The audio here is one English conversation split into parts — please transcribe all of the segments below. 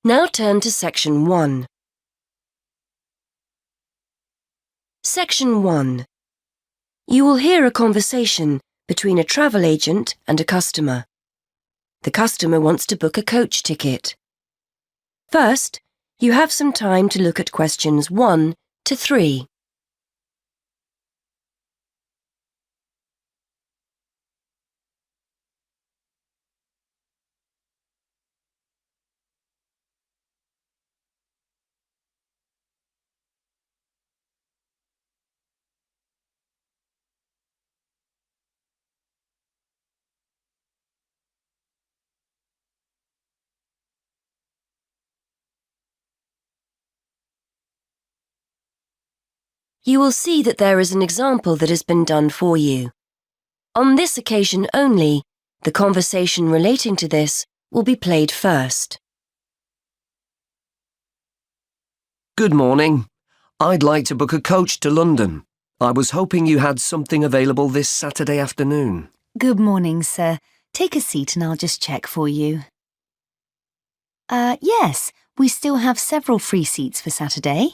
Now turn to Section 1. Section 1. You will hear a conversation between a travel agent and a customer. The customer wants to book a coach ticket. First, you have some time to look at questions 1 to 3. You will see that there is an example that has been done for you. On this occasion only, the conversation relating to this will be played first. Good morning. I'd like to book a coach to London. I was hoping you had something available this Saturday afternoon. Good morning, sir. Take a seat and I'll just check for you. Yes, we still have several free seats for Saturday.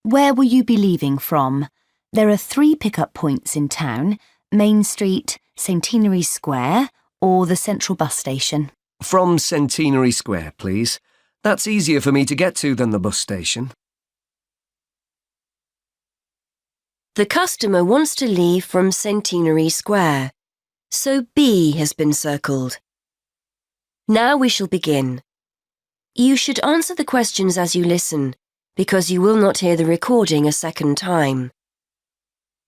Where will you be leaving from? There are 3 pickup points in town: Main Street, Centenary Square, or the Central Bus Station. From Centenary Square, please. That's easier for me to get to than the bus station. The customer wants to leave from Centenary Square, so B has been circled. Now we shall begin. You should answer the questions as you listen, because you will not hear the recording a second time.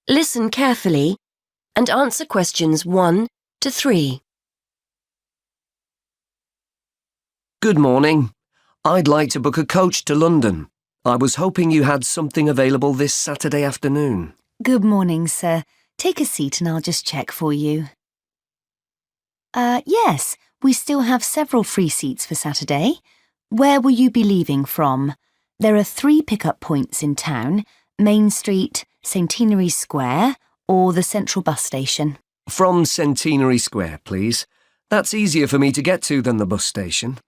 Listen carefully and answer questions 1 to 3. Good morning. I'd like to book a coach to London. I was hoping you had something available this Saturday afternoon. Good morning, sir. Take a seat and I'll just check for you. Yes, we still have several free seats for Saturday. Where will you be leaving from? There are 3 pickup points in town: Main Street, Centenary Square, or the Central Bus Station. From Centenary Square, please. That's easier for me to get to than the bus station.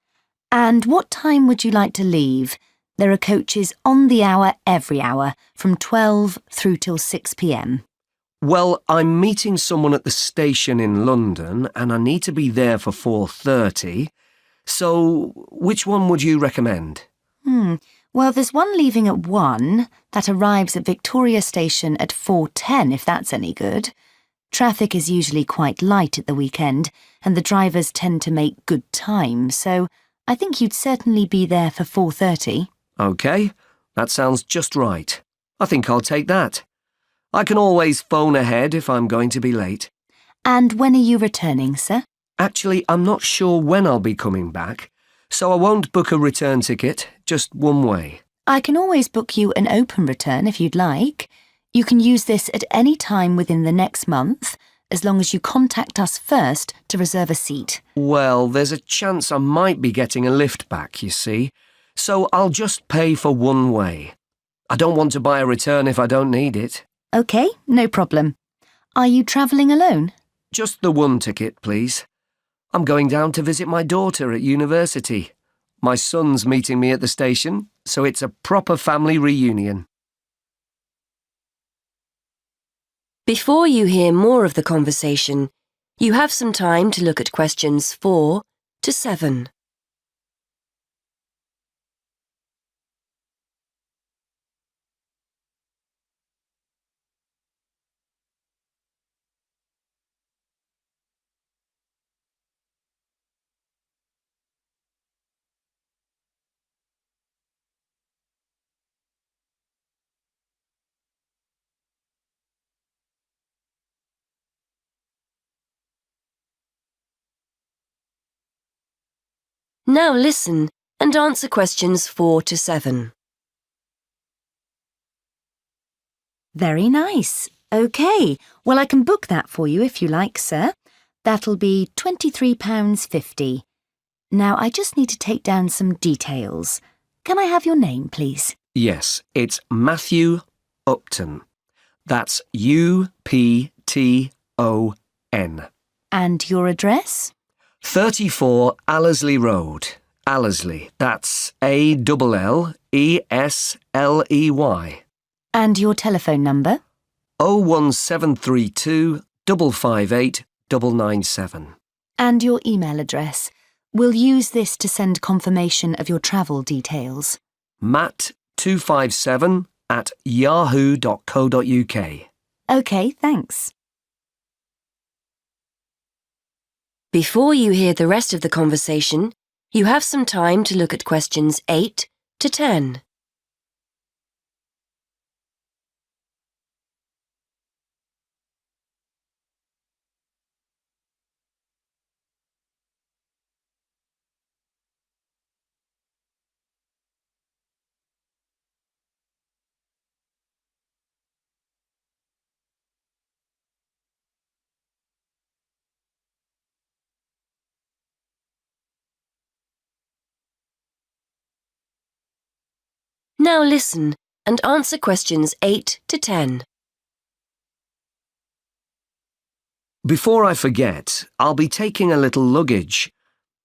And what time would you like to leave? There are coaches on the hour every hour, from 12 through till 6 p.m. Well, I'm meeting someone at the station in London and I need to be there for 4:30. So, which one would you recommend? Well, there's one leaving at 1 that arrives at Victoria Station at 4:10, if that's any good. Traffic is usually quite light at the weekend, and the drivers tend to make good time, so I think you'd certainly be there for 4:30. OK, that sounds just right. I think I'll take that. I can always phone ahead if I'm going to be late. And when are you returning, sir? Actually, I'm not sure when I'll be coming back, so I won't book a return ticket, just one way. I can always book you an open return if you'd like. You can use this at any time within the next month, as long as you contact us first to reserve a seat. Well, there's a chance I might be getting a lift back, you see, so I'll just pay for one way. I don't want to buy a return if I don't need it. OK, no problem. Are you travelling alone? Just the one ticket, please. I'm going down to visit my daughter at university. My son's meeting me at the station, so it's a proper family reunion. Before you hear more of the conversation, you have some time to look at questions 4 to 7. Now listen and answer questions 4 to 7. Very nice. OK, well, I can book that for you if you like, sir. That'll be £23.50. Now, I just need to take down some details. Can I have your name, please? Yes, it's Matthew Upton. That's Upton. And your address? 34 Allesley Road. Allesley. That's Allesley. And your telephone number? 01732 558 997. And your email address? We'll use this to send confirmation of your travel details. matt257@yahoo.co.uk. OK, thanks. Before you hear the rest of the conversation, you have some time to look at questions 8 to 10. Now listen and answer questions 8 to 10. Before I forget, I'll be taking a little luggage.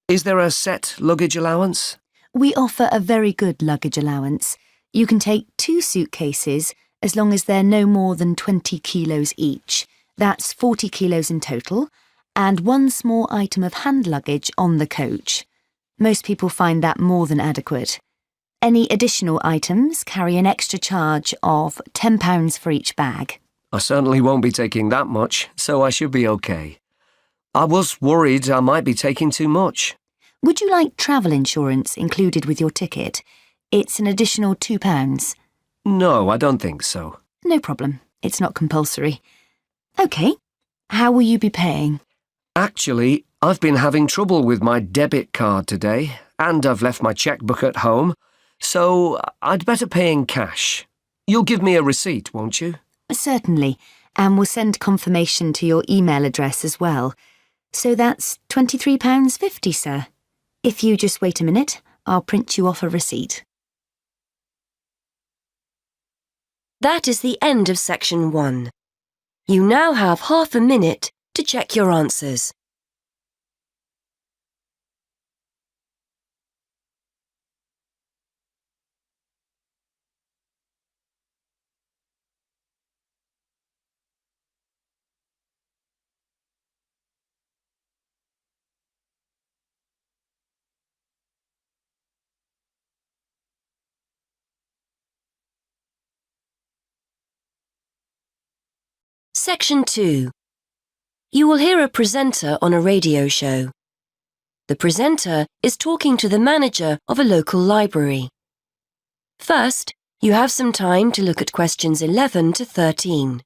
Is there a set luggage allowance? We offer a very good luggage allowance. You can take 2 suitcases as long as they're no more than 20 kilos each. That's 40 kilos in total, and 1 small item of hand luggage on the coach. Most people find that more than adequate. Any additional items carry an extra charge of £10 for each bag. I certainly won't be taking that much, so I should be okay. I was worried I might be taking too much. Would you like travel insurance included with your ticket? It's an additional £2. No, I don't think so. No problem. It's not compulsory. OK. How will you be paying? Actually, I've been having trouble with my debit card today, and I've left my chequebook at home, so I'd better pay in cash. You'll give me a receipt, won't you? Certainly, and we'll send confirmation to your email address as well. So that's £23.50, sir. If you just wait a minute, I'll print you off a receipt. That is the end of section 1. You now have half a minute to check your answers. Section 2. You will hear a presenter on a radio show. The presenter is talking to the manager of a local library. First, you have some time to look at questions 11 to 13.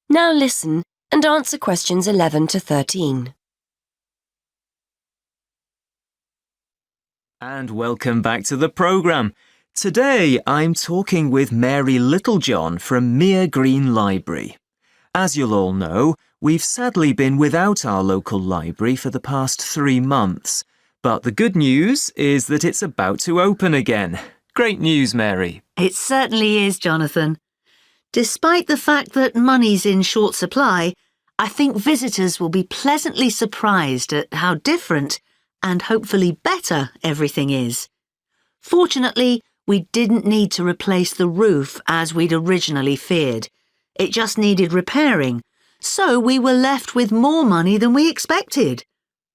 Now listen and answer questions 11 to 13. And welcome back to the programme. Today I'm talking with Mary Littlejohn from Mere Green Library. As you'll all know, we've sadly been without our local library for the past 3 months. But the good news is that it's about to open again. Great news, Mary. It certainly is, Jonathan. Despite the fact that money's in short supply, I think visitors will be pleasantly surprised at how different and hopefully better everything is. Fortunately, we didn't need to replace the roof as we'd originally feared. It just needed repairing, so we were left with more money than we expected.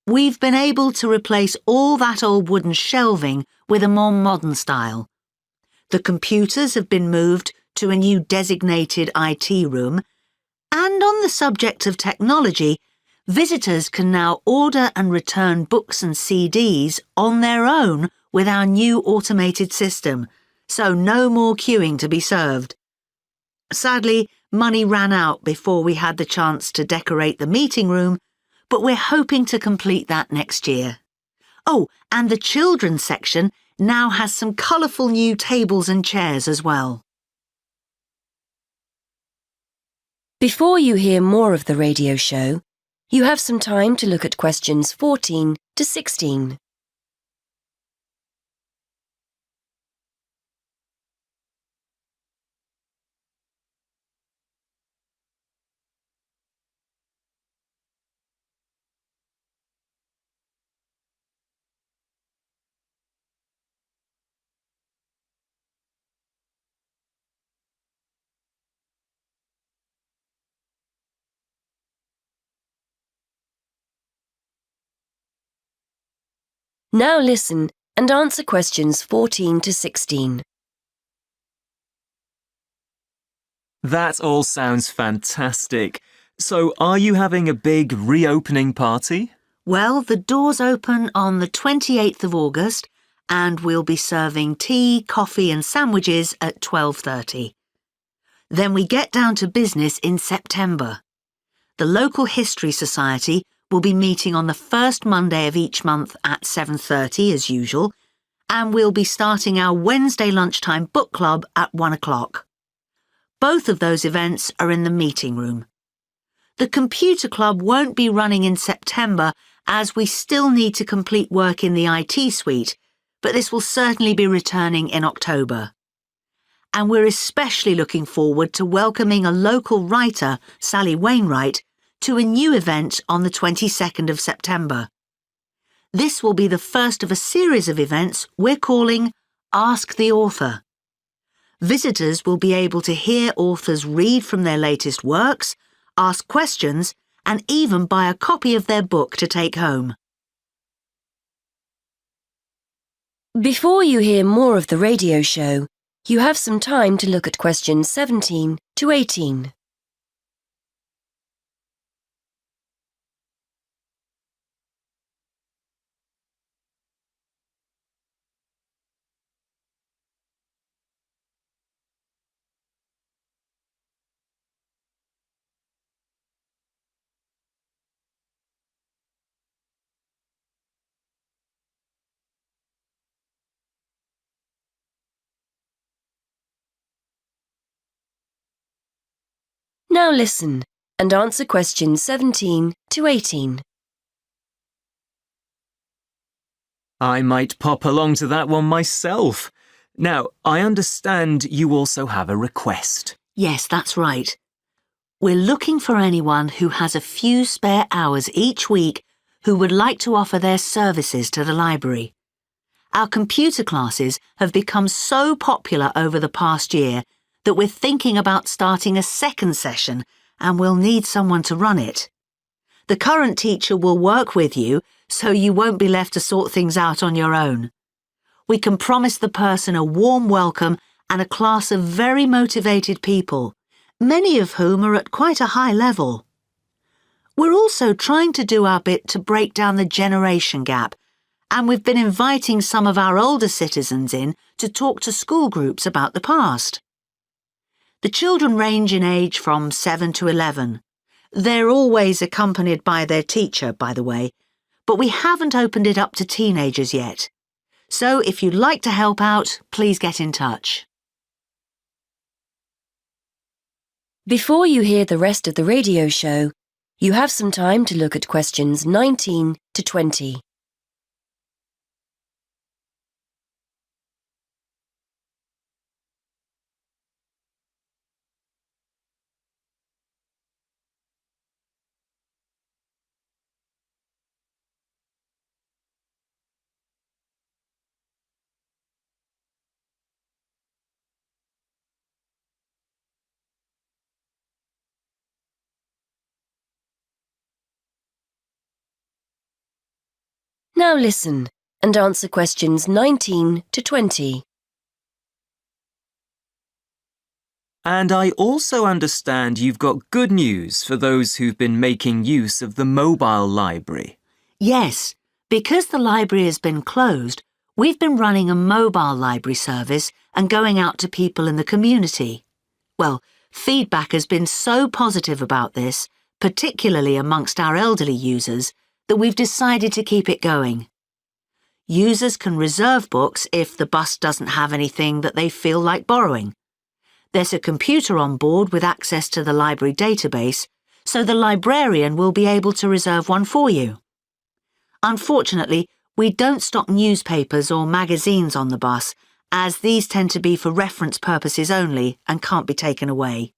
We've been able to replace all that old wooden shelving with a more modern style. The computers have been moved to a new designated IT room, and on the subject of technology, visitors can now order and return books and CDs on their own with our new automated system. so no more queuing to be served. Sadly, money ran out before we had the chance to decorate the meeting room, but we're hoping to complete that next year. Oh, and the children's section now has some colourful new tables and chairs as well. Before you hear more of the radio show, you have some time to look at questions 14 to 16. Now listen and answer questions 14 to 16. That all sounds fantastic. So, are you having a big reopening party? Well, the doors open on the 28th of August and we'll be serving tea, coffee and sandwiches at 12:30. Then we get down to business in September. The local History Society will be meeting on the first Monday of each month at 7:30 as usual, and we'll be starting our Wednesday lunchtime book club at 1 o'clock. Both of those events are in the meeting room. The computer club won't be running in September as we still need to complete work in the IT suite, but this will certainly be returning in October. And we're especially looking forward to welcoming a local writer, Sally Wainwright, to a new event on the 22nd of September. This will be the first of a series of events we're calling Ask the Author. Visitors will be able to hear authors read from their latest works, ask questions, and even buy a copy of their book to take home. Before you hear more of the radio show, you have some time to look at questions 17 to 18. Now listen and answer questions 17 to 18. I might pop along to that one myself. Now, I understand you also have a request. Yes, that's right. We're looking for anyone who has a few spare hours each week who would like to offer their services to the library. Our computer classes have become so popular over the past year that we're thinking about starting a second session and we'll need someone to run it. The current teacher will work with you so you won't be left to sort things out on your own. We can promise the person a warm welcome and a class of very motivated people, many of whom are at quite a high level. We're also trying to do our bit to break down the generation gap, and we've been inviting some of our older citizens in to talk to school groups about the past. The children range in age from 7 to 11. They're always accompanied by their teacher, by the way, but we haven't opened it up to teenagers yet. So if you'd like to help out, please get in touch. Before you hear the rest of the radio show, you have some time to look at questions 19 to 20. Now listen and answer questions 19 to 20. And I also understand you've got good news for those who've been making use of the mobile library. Yes, because the library has been closed, we've been running a mobile library service and going out to people in the community. Well, feedback has been so positive about this, particularly amongst our elderly users, that we've decided to keep it going. Users can reserve books if the bus doesn't have anything that they feel like borrowing. There's a computer on board with access to the library database, so the librarian will be able to reserve one for you. Unfortunately, we don't stock newspapers or magazines on the bus, as these tend to be for reference purposes only and can't be taken away.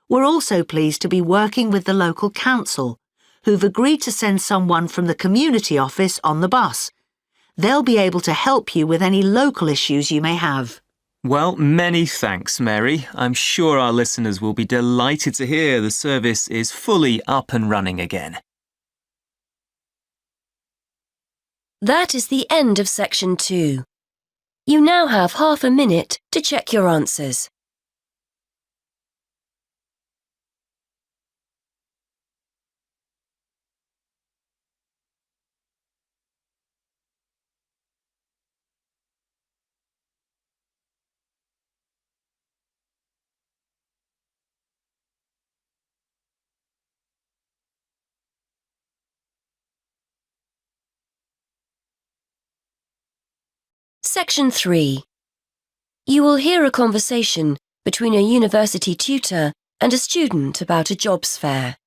We're also pleased to be working with the local council, who've agreed to send someone from the community office on the bus. They'll be able to help you with any local issues you may have. Well, many thanks, Mary. I'm sure our listeners will be delighted to hear the service is fully up and running again. That is the end of section 2. You now have half a minute to check your answers. Section 3. You will hear a conversation between a university tutor and a student about a jobs fair.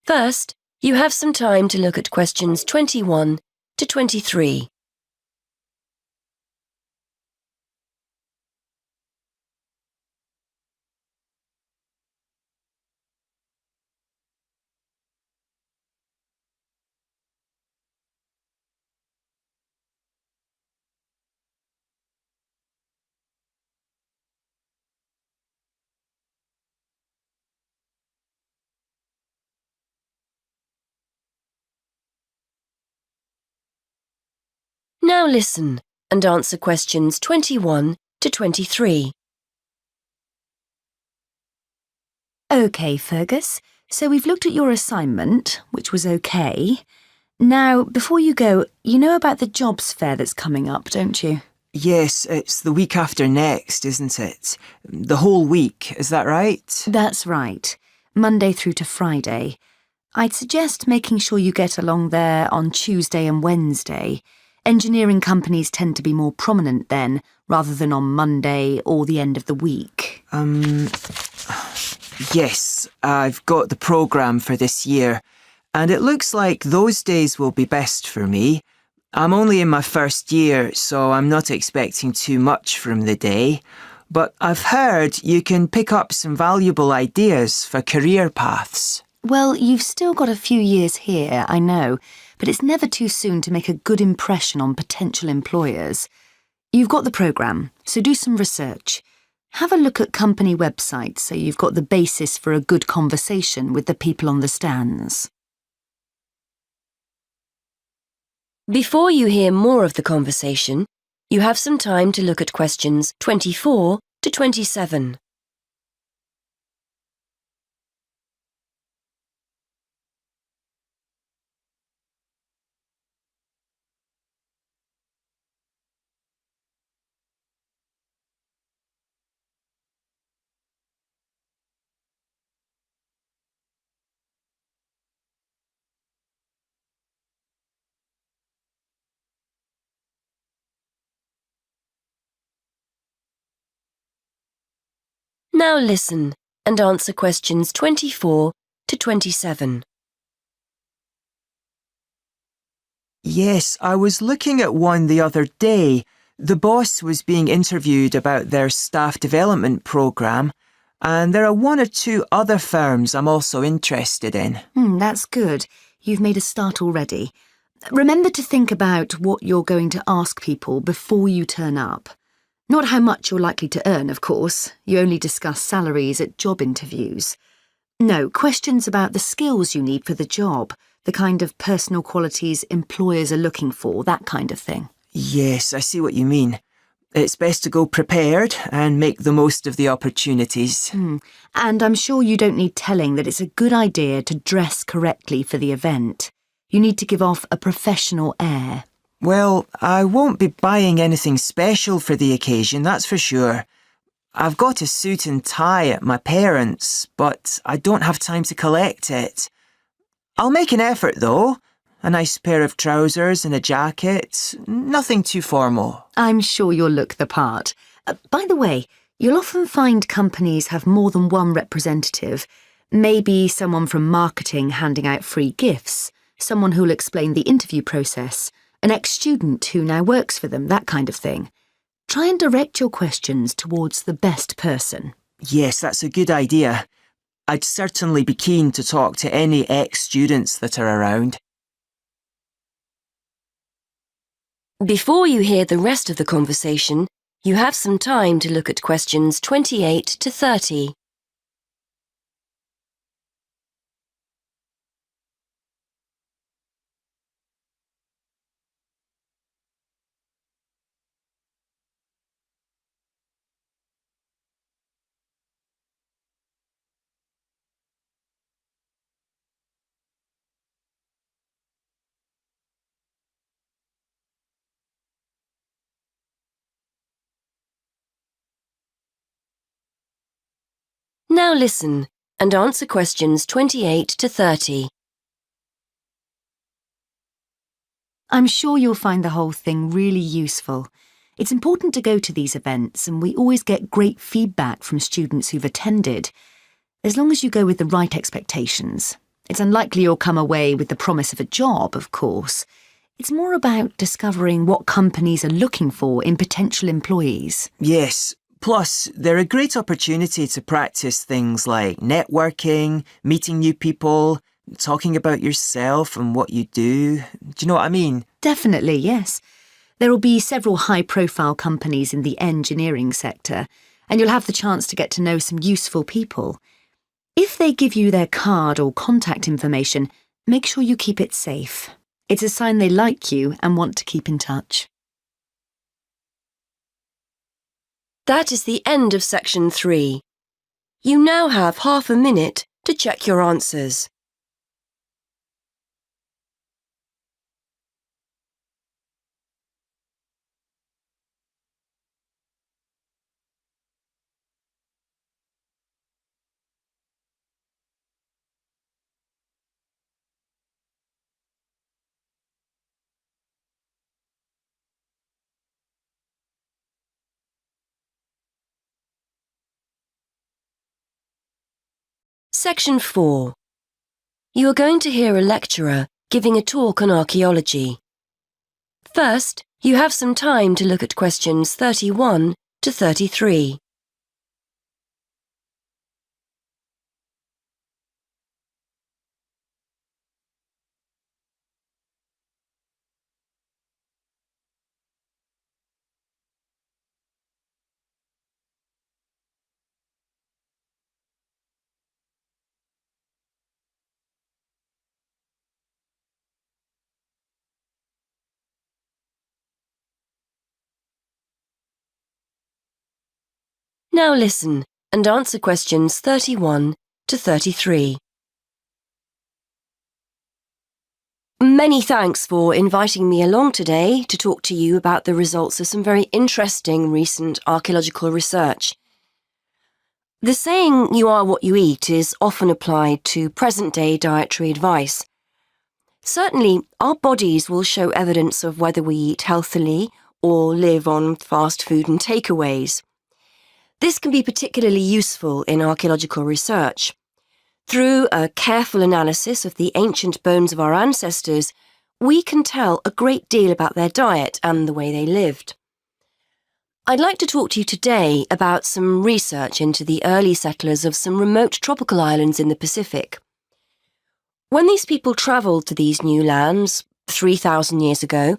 First, you have some time to look at questions 21 to 23. Now listen and answer questions 21 to 23. OK, Fergus, so we've looked at your assignment, which was OK. Now, before you go, you know about the jobs fair that's coming up, don't you? Yes, it's the week after next, isn't it? The whole week, is that right? That's right. Monday through to Friday. I'd suggest making sure you get along there on Tuesday and Wednesday. Engineering companies tend to be more prominent then, rather than on Monday or the end of the week. Yes, I've got the programme for this year, and it looks like those days will be best for me. I'm only in my first year, so I'm not expecting too much from the day. But I've heard you can pick up some valuable ideas for career paths. Well, you've still got a few years here, I know, but it's never too soon to make a good impression on potential employers. You've got the programme, so do some research. Have a look at company websites so you've got the basis for a good conversation with the people on the stands. Before you hear more of the conversation, you have some time to look at questions 24 to 27. Now listen and answer questions 24 to 27. Yes, I was looking at one the other day. The boss was being interviewed about their staff development programme, and there are one or two other firms I'm also interested in. That's good. You've made a start already. Remember to think about what you're going to ask people before you turn up. Not how much you're likely to earn, of course. You only discuss salaries at job interviews. No, questions about the skills you need for the job, the kind of personal qualities employers are looking for, that kind of thing. Yes, I see what you mean. It's best to go prepared and make the most of the opportunities. And I'm sure you don't need telling that it's a good idea to dress correctly for the event. You need to give off a professional air. Well, I won't be buying anything special for the occasion, that's for sure. I've got a suit and tie at my parents', but I don't have time to collect it. I'll make an effort, though. A nice pair of trousers and a jacket. Nothing too formal. I'm sure you'll look the part. By the way, you'll often find companies have more than one representative. Maybe someone from marketing handing out free gifts, someone who'll explain the interview process, an ex-student who now works for them, that kind of thing. Try and direct your questions towards the best person. Yes, that's a good idea. I'd certainly be keen to talk to any ex-students that are around. Before you hear the rest of the conversation, you have some time to look at questions 28 to 30. Now listen and answer questions 28 to 30. I'm sure you'll find the whole thing really useful. It's important to go to these events, and we always get great feedback from students who've attended. As long as you go with the right expectations. It's unlikely you'll come away with the promise of a job, of course. It's more about discovering what companies are looking for in potential employees. Yes. Plus, they're a great opportunity to practice things like networking, meeting new people, talking about yourself and what you do. Do you know what I mean? Definitely, yes. There will be several high-profile companies in the engineering sector, and you'll have the chance to get to know some useful people. If they give you their card or contact information, make sure you keep it safe. It's a sign they like you and want to keep in touch. That is the end of section 3. You now have half a minute to check your answers. Section 4. You are going to hear a lecturer giving a talk on archaeology. First, you have some time to look at questions 31 to 33. Now listen and answer questions 31 to 33. Many thanks for inviting me along today to talk to you about the results of some very interesting recent archaeological research. The saying, "you are what you eat," is often applied to present-day dietary advice. Certainly, our bodies will show evidence of whether we eat healthily or live on fast food and takeaways. This can be particularly useful in archaeological research. Through a careful analysis of the ancient bones of our ancestors, we can tell a great deal about their diet and the way they lived. I'd like to talk to you today about some research into the early settlers of some remote tropical islands in the Pacific. When these people travelled to these new lands 3,000 years ago,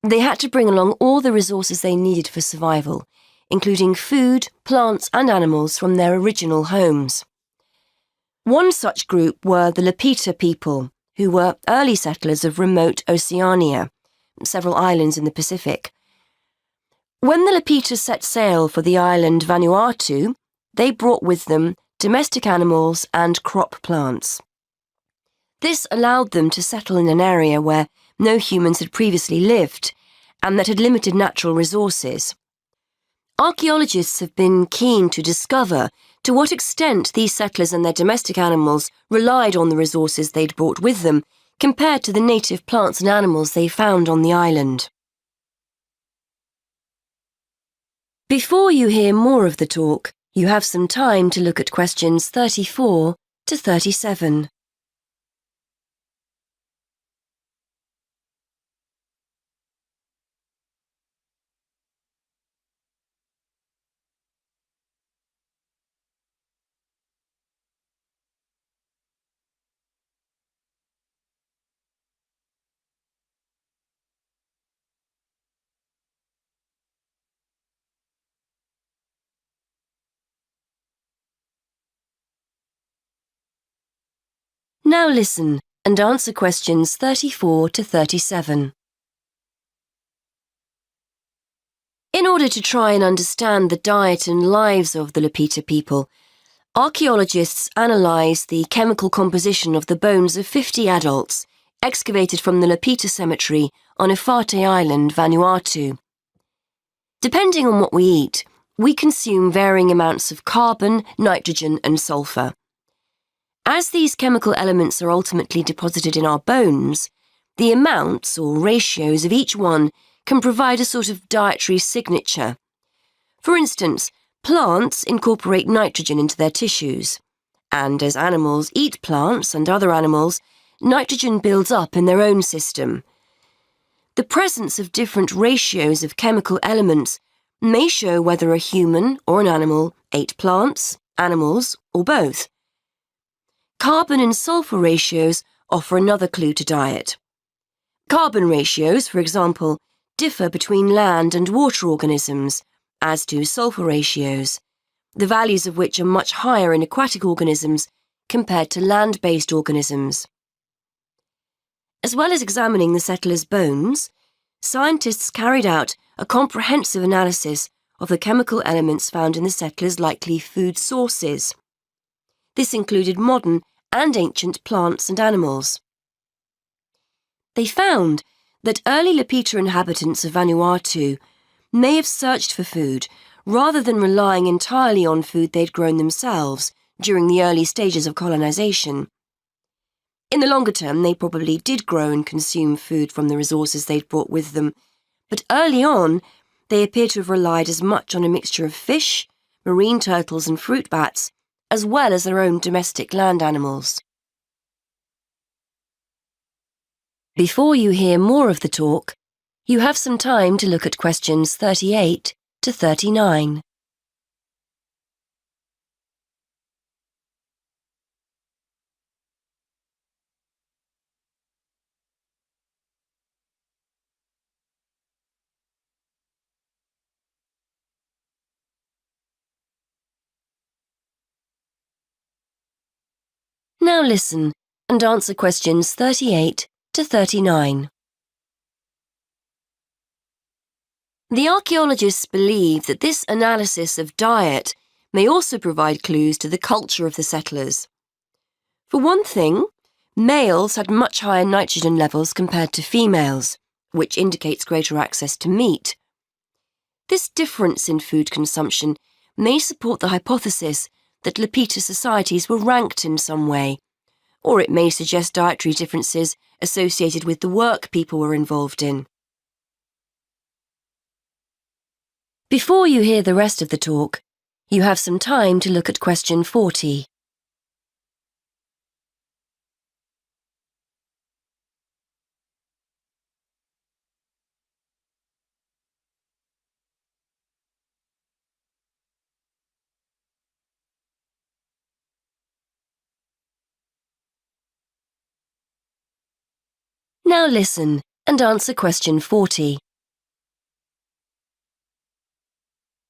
they had to bring along all the resources they needed for survival, including food, plants and animals from their original homes. One such group were the Lapita people, who were early settlers of remote Oceania, several islands in the Pacific. When the Lapita set sail for the island Vanuatu, they brought with them domestic animals and crop plants. This allowed them to settle in an area where no humans had previously lived, and that had limited natural resources. Archaeologists have been keen to discover to what extent these settlers and their domestic animals relied on the resources they'd brought with them compared to the native plants and animals they found on the island. Before you hear more of the talk, you have some time to look at questions 34 to 37. Now listen and answer questions 34 to 37. In order to try and understand the diet and lives of the Lapita people, archaeologists analysed the chemical composition of the bones of 50 adults excavated from the Lapita cemetery on Efate Island, Vanuatu. Depending on what we eat, we consume varying amounts of carbon, nitrogen and sulphur. As these chemical elements are ultimately deposited in our bones, the amounts or ratios of each one can provide a sort of dietary signature. For instance, plants incorporate nitrogen into their tissues, and as animals eat plants and other animals, nitrogen builds up in their own system. The presence of different ratios of chemical elements may show whether a human or an animal ate plants, animals, or both. Carbon and sulphur ratios offer another clue to diet. Carbon ratios, for example, differ between land and water organisms, as do sulphur ratios, the values of which are much higher in aquatic organisms compared to land-based organisms. As well as examining the settlers' bones, scientists carried out a comprehensive analysis of the chemical elements found in the settlers' likely food sources. This included modern and ancient plants and animals. They found that early Lapita inhabitants of Vanuatu may have searched for food rather than relying entirely on food they'd grown themselves during the early stages of colonization. In the longer term, they probably did grow and consume food from the resources they'd brought with them, but early on, they appear to have relied as much on a mixture of fish, marine turtles and fruit bats, as well as their own domestic land animals. Before you hear more of the talk, you have some time to look at questions 38 to 39. Now listen and answer questions 38 to 39. The archaeologists believe that this analysis of diet may also provide clues to the culture of the settlers. For one thing, males had much higher nitrogen levels compared to females, which indicates greater access to meat. This difference in food consumption may support the hypothesis that Lapita societies were ranked in some way, or it may suggest dietary differences associated with the work people were involved in. Before you hear the rest of the talk, you have some time to look at question 40. Now listen and answer question 40.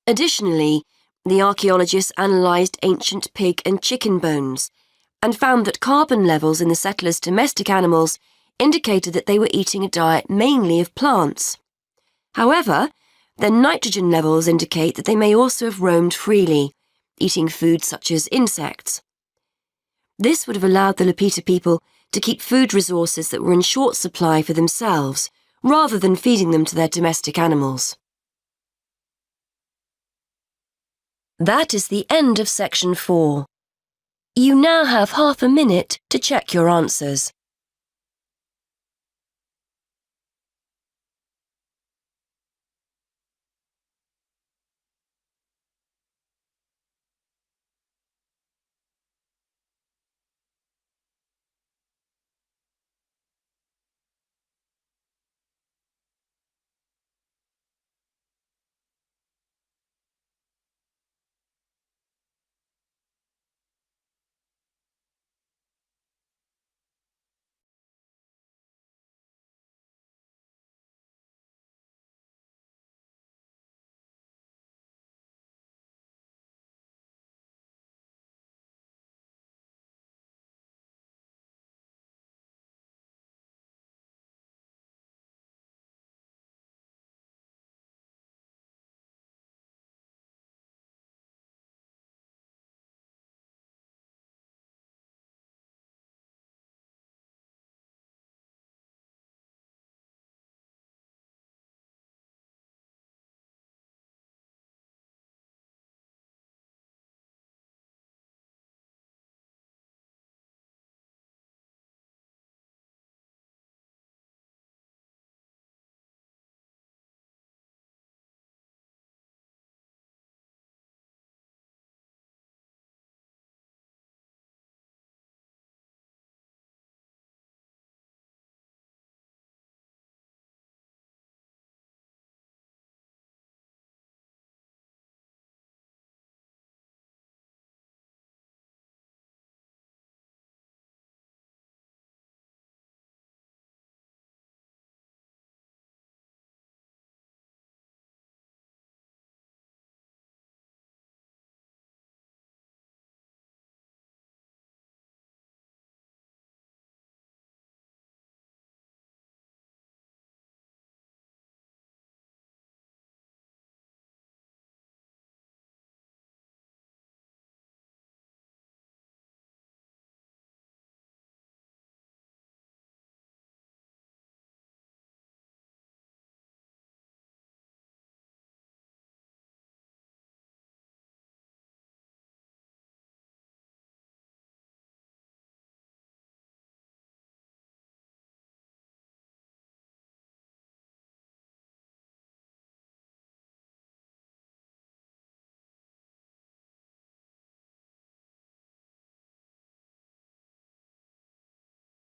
Additionally, the archaeologists analysed ancient pig and chicken bones and found that carbon levels in the settlers' domestic animals indicated that they were eating a diet mainly of plants. However, their nitrogen levels indicate that they may also have roamed freely, eating food such as insects. This would have allowed the Lapita people to keep food resources that were in short supply for themselves, rather than feeding them to their domestic animals. That is the end of section 4. You now have half a minute to check your answers.